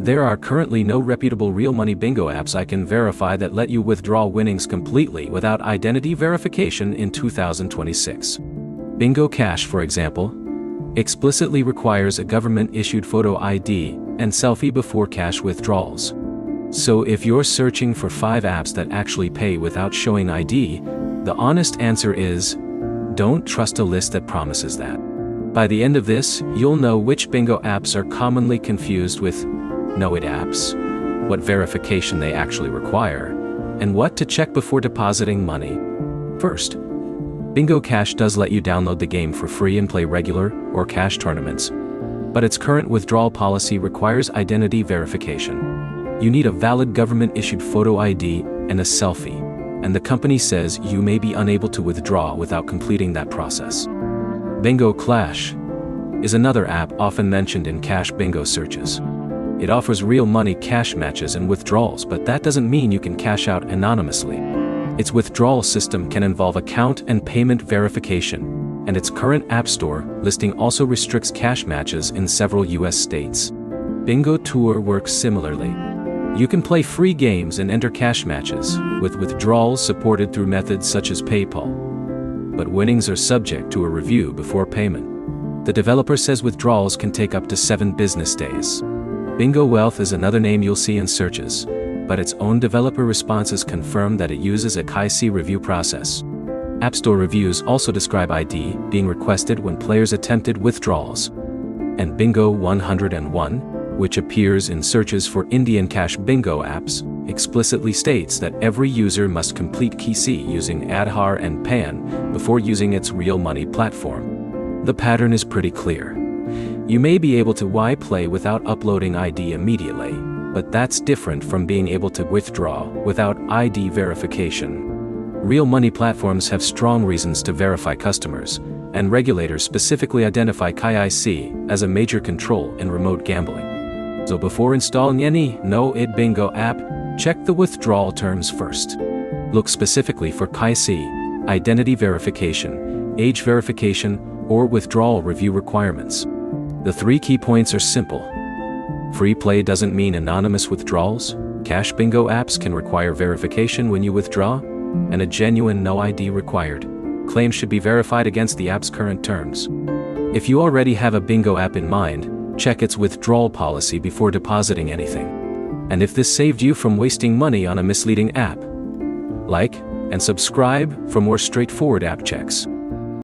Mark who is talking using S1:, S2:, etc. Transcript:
S1: There are currently no reputable real money bingo apps I can verify that let you withdraw winnings completely without identity verification in 2026. Bingo Cash, for example, explicitly requires a government-issued photo ID and selfie before cash withdrawals. So if you're searching for 5 apps that actually pay without showing ID, the honest answer is, don't trust a list that promises that. By the end of this, you'll know which bingo apps are commonly confused with Know-It apps, what verification they actually require, and what to check before depositing money. First, Bingo Cash does let you download the game for free and play regular or cash tournaments, but its current withdrawal policy requires identity verification. You need a valid government-issued photo ID and a selfie, and the company says you may be unable to withdraw without completing that process. Bingo Clash is another app often mentioned in cash bingo searches. It offers real money cash matches and withdrawals, but that doesn't mean you can cash out anonymously. Its withdrawal system can involve account and payment verification, and its current App Store listing also restricts cash matches in several US states. Bingo Tour works similarly. You can play free games and enter cash matches, with withdrawals supported through methods such as PayPal. But winnings are subject to a review before payment. The developer says withdrawals can take up to 7 business days. Bingo Wealth is another name you'll see in searches, but its own developer responses confirm that it uses a KYC review process. App Store reviews also describe ID being requested when players attempted withdrawals. And Bingo 101, which appears in searches for Indian cash bingo apps, explicitly states that every user must complete KYC using Aadhaar and PAN before using its real money platform. The pattern is pretty clear. You may be able to play without uploading ID immediately, but that's different from being able to withdraw without ID verification. Real money platforms have strong reasons to verify customers, and regulators specifically identify KYC as a major control in remote gambling. So before installing any Know-It bingo app, check the withdrawal terms first. Look specifically for KYC, identity verification, age verification, or withdrawal review requirements. The 3 key points are simple. Free play doesn't mean anonymous withdrawals, cash bingo apps can require verification when you withdraw, and a genuine no ID required. Claims should be verified against the app's current terms. If you already have a bingo app in mind, check its withdrawal policy before depositing anything. And if this saved you from wasting money on a misleading app, like and subscribe for more straightforward app checks.